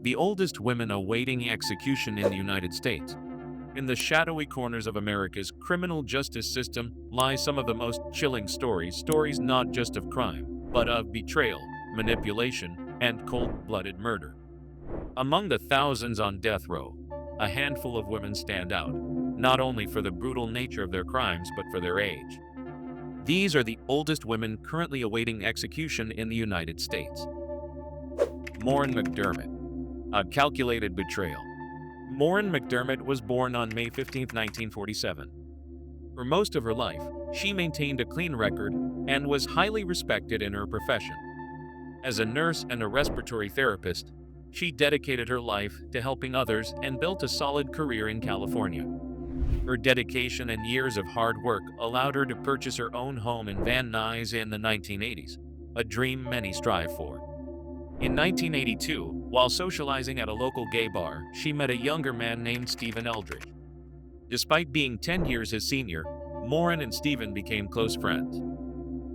the oldest women awaiting execution in the United States. In the shadowy corners of America's criminal justice system lie some of the most chilling stories not just of crime, but of betrayal, manipulation, and cold-blooded murder. Among the thousands on death row, a handful of women stand out, not only for the brutal nature of their crimes but for their age. These are the oldest women currently awaiting execution in the United States. Maureen McDermott, a calculated betrayal. Maureen McDermott was born on May 15, 1947. For most of her life, she maintained a clean record and was highly respected in her profession. As a nurse and a respiratory therapist, she dedicated her life to helping others and built a solid career in California. Her dedication and years of hard work allowed her to purchase her own home in Van Nuys in the 1980s, a dream many strive for. In 1982, while socializing at a local gay bar, she met a younger man named Stephen Eldridge. Despite being 10 years his senior, Maureen and Stephen became close friends.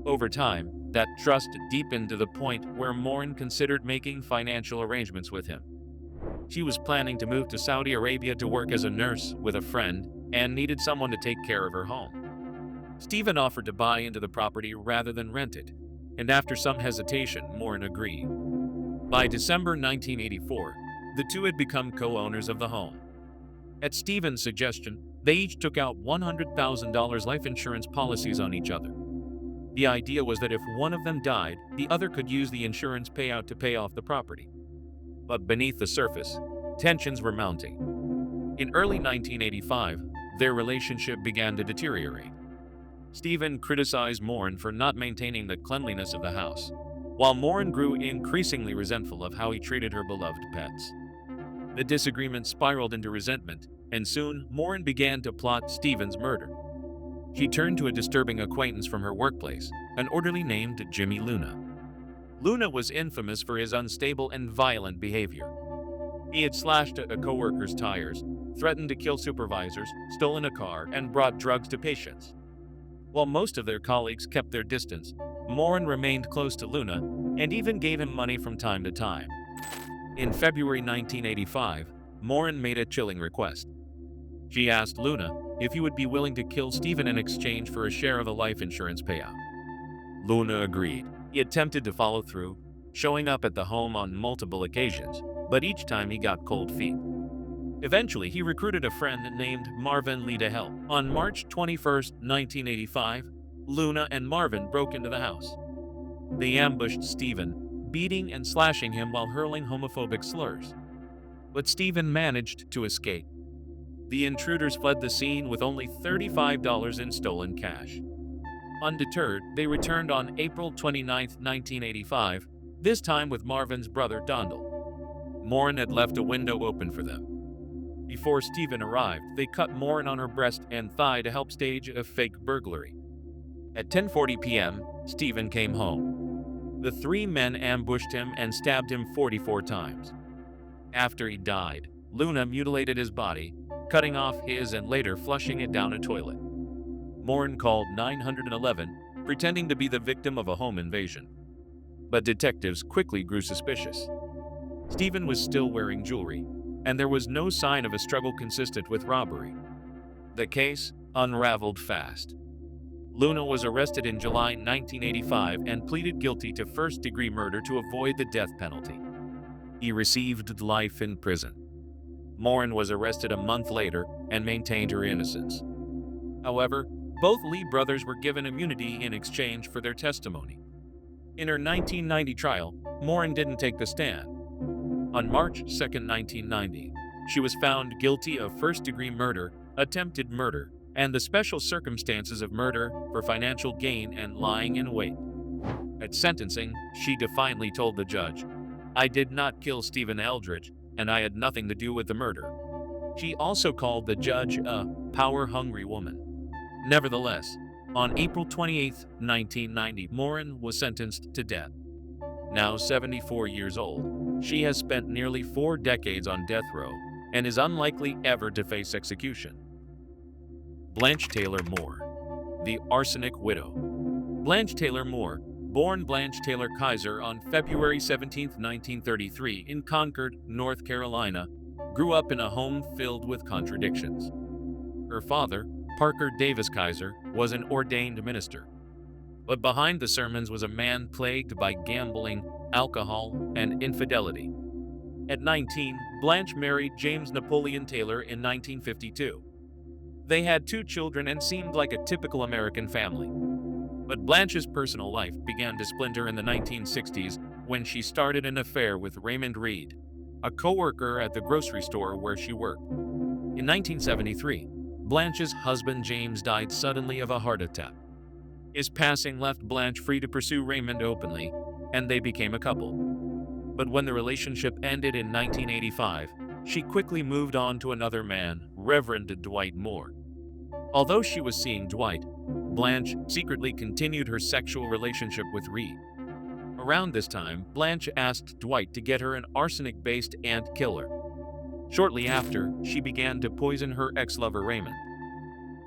Over time, that trust deepened to the point where Maureen considered making financial arrangements with him. She was planning to move to Saudi Arabia to work as a nurse with a friend and needed someone to take care of her home. Stephen offered to buy into the property rather than rent it, and after some hesitation, Maureen agreed. By December 1984, the two had become co-owners of the home. At Stephen's suggestion, they each took out $100,000 life insurance policies on each other. The idea was that if one of them died, the other could use the insurance payout to pay off the property. But beneath the surface, tensions were mounting. In early 1985, their relationship began to deteriorate. Stephen criticized Maureen for not maintaining the cleanliness of the house, while Maureen grew increasingly resentful of how he treated her beloved pets. The disagreement spiraled into resentment, and soon Maureen began to plot Stephen's murder. She turned to a disturbing acquaintance from her workplace, an orderly named Jimmy Luna. Luna was infamous for his unstable and violent behavior. He had slashed a coworker's tires, threatened to kill supervisors, stolen a car, and brought drugs to patients. While most of their colleagues kept their distance, Maureen remained close to Luna and even gave him money from time to time. In February 1985, Maureen made a chilling request. She asked Luna if he would be willing to kill Stephen in exchange for a share of the life insurance payout. Luna agreed. He attempted to follow through, showing up at the home on multiple occasions, but each time he got cold feet. Eventually, he recruited a friend named Marvin Lee to help. On March 21, 1985, Luna and Marvin broke into the house. They ambushed Stephen, beating and slashing him while hurling homophobic slurs. But Stephen managed to escape. The intruders fled the scene with only $35 in stolen cash. Undeterred, they returned on April 29, 1985, this time with Marvin's brother Dondal. Maureen had left a window open for them. Before Stephen arrived, they cut Maureen on her breast and thigh to help stage a fake burglary. At 10:40 p.m., Stephen came home. The three men ambushed him and stabbed him 44 times. After he died, Luna mutilated his body, cutting off his and later flushing it down a toilet. Maureen called 911, pretending to be the victim of a home invasion. But detectives quickly grew suspicious. Stephen was still wearing jewelry, and there was no sign of a struggle consistent with robbery. The case unraveled fast. Luna was arrested in July 1985 and pleaded guilty to first-degree murder to avoid the death penalty. He received life in prison. Maureen was arrested a month later and maintained her innocence. However, both Lee brothers were given immunity in exchange for their testimony. In her 1990 trial, Maureen didn't take the stand. On March 2, 1990, she was found guilty of first-degree murder, attempted murder, and the special circumstances of murder for financial gain and lying in wait. At sentencing, she defiantly told the judge, "I did not kill Stephen Eldridge, and I had nothing to do with the murder." She also called the judge a power-hungry woman. Nevertheless, on April 28, 1990, Maureen was sentenced to death. Now 74 years old, she has spent nearly 4 decades on death row and is unlikely ever to face execution. Blanche Taylor Moore, the Arsenic Widow. Blanche Taylor Moore, born Blanche Taylor Kaiser on February 17, 1933, in Concord, North Carolina, grew up in a home filled with contradictions. Her father, Parker Davis Kaiser, was an ordained minister. But behind the sermons was a man plagued by gambling, alcohol, and infidelity. At 19, Blanche married James Napoleon Taylor in 1952. They had 2 children and seemed like a typical American family. But Blanche's personal life began to splinter in the 1960s when she started an affair with Raymond Reed, a co-worker at the grocery store where she worked. In 1973, Blanche's husband James died suddenly of a heart attack. His passing left Blanche free to pursue Raymond openly, and they became a couple. But when the relationship ended in 1985, she quickly moved on to another man, Reverend Dwight Moore. Although she was seeing Dwight, Blanche secretly continued her sexual relationship with Reed. Around this time, Blanche asked Dwight to get her an arsenic-based ant killer. Shortly after, she began to poison her ex-lover Raymond.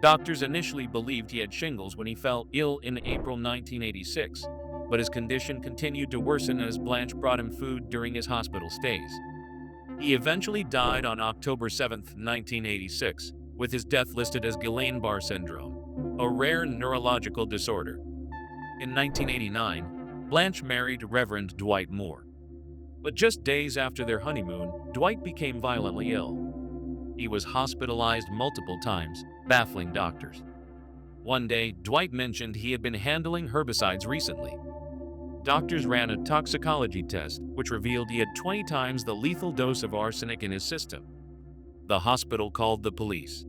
Doctors initially believed he had shingles when he fell ill in April 1986, but his condition continued to worsen as Blanche brought him food during his hospital stays. He eventually died on October 7, 1986, with his death listed as Guillain-Barré syndrome, a rare neurological disorder. In 1989, Blanche married Reverend Dwight Moore. But just days after their honeymoon, Dwight became violently ill. He was hospitalized multiple times, baffling doctors. One day, Dwight mentioned he had been handling herbicides recently. Doctors ran a toxicology test, which revealed he had 20 times the lethal dose of arsenic in his system. The hospital called the police.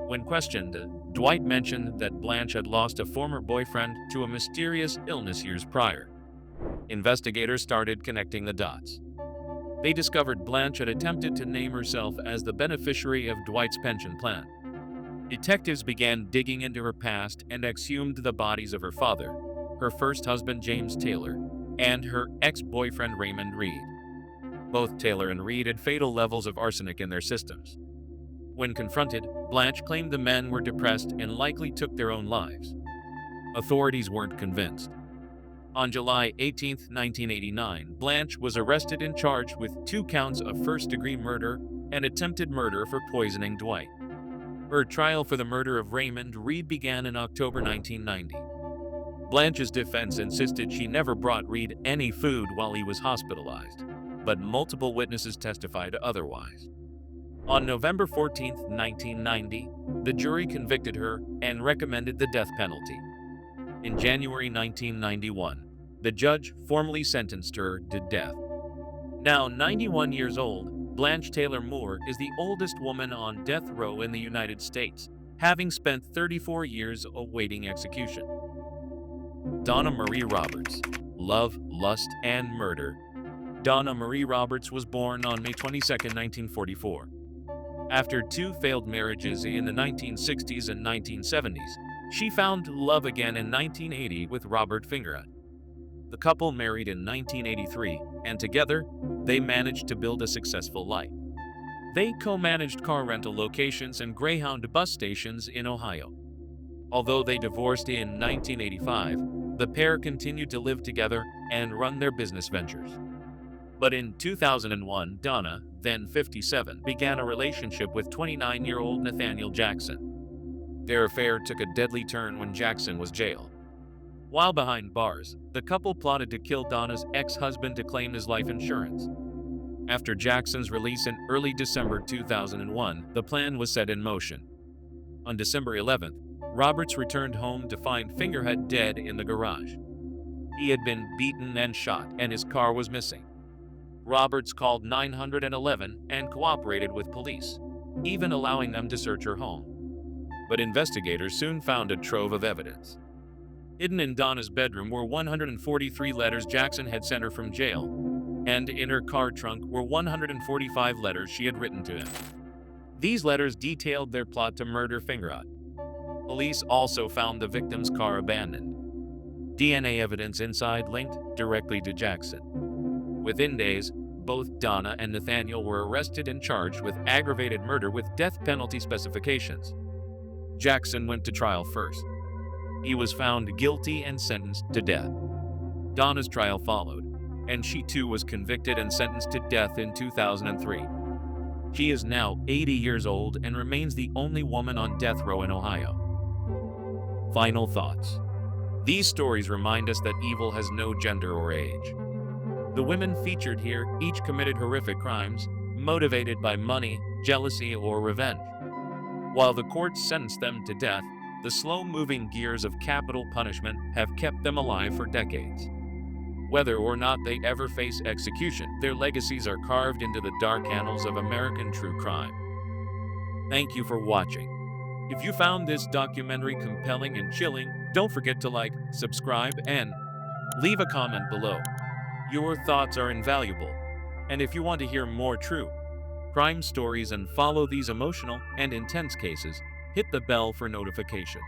When questioned, Dwight mentioned that Blanche had lost a former boyfriend to a mysterious illness years prior. Investigators started connecting the dots. They discovered Blanche had attempted to name herself as the beneficiary of Dwight's pension plan. Detectives began digging into her past and exhumed the bodies of her father, her first husband James Taylor, and her ex-boyfriend Raymond Reed. Both Taylor and Reed had fatal levels of arsenic in their systems. When confronted, Blanche claimed the men were depressed and likely took their own lives. Authorities weren't convinced. On July 18, 1989, Blanche was arrested and charged with 2 counts of first-degree murder and attempted murder for poisoning Dwight. Her trial for the murder of Raymond Reed began in October 1990. Blanche's defense insisted she never brought Reed any food while he was hospitalized, but multiple witnesses testified otherwise. On November 14, 1990, the jury convicted her and recommended the death penalty. In January 1991, the judge formally sentenced her to death. Now 91 years old, Blanche Taylor Moore is the oldest woman on death row in the United States, having spent 34 years awaiting execution. Donna Marie Roberts. Love, Lust, and Murder. Donna Marie Roberts was born on May 22, 1944. After 2 failed marriages in the 1960s and 1970s, she found love again in 1980 with Robert Fingerhut. The couple married in 1983, and together, they managed to build a successful life. They co-managed car rental locations and Greyhound bus stations in Ohio. Although they divorced in 1985, the pair continued to live together and run their business ventures. But in 2001, Donna, then 57, began a relationship with 29-year-old Nathaniel Jackson. Their affair took a deadly turn when Jackson was jailed. While behind bars, the couple plotted to kill Donna's ex-husband to claim his life insurance. After Jackson's release in early December 2001, the plan was set in motion. On December 11th, Roberts returned home to find Fingerhut dead in the garage. He had been beaten and shot, and his car was missing. Roberts called 911 and cooperated with police, even allowing them to search her home. But investigators soon found a trove of evidence. Hidden in Donna's bedroom were 143 letters Jackson had sent her from jail, and in her car trunk were 145 letters she had written to him. These letters detailed their plot to murder Fingerhut. Police also found the victim's car abandoned. DNA evidence inside linked directly to Jackson. Within days, both Donna and Nathaniel were arrested and charged with aggravated murder with death penalty specifications. Jackson went to trial first. He was found guilty and sentenced to death. Donna's trial followed, and she too was convicted and sentenced to death in 2003. She is now 80 years old and remains the only woman on death row in Ohio. Final thoughts. These stories remind us that evil has no gender or age. The women featured here each committed horrific crimes, motivated by money, jealousy, or revenge. While the courts sentenced them to death, the slow-moving gears of capital punishment have kept them alive for decades. Whether or not they ever face execution, their legacies are carved into the dark annals of American true crime. Thank you for watching. If you found this documentary compelling and chilling, don't forget to like, subscribe, and leave a comment below. Your thoughts are invaluable. And if you want to hear more true crime stories and follow these emotional and intense cases, hit the bell for notifications.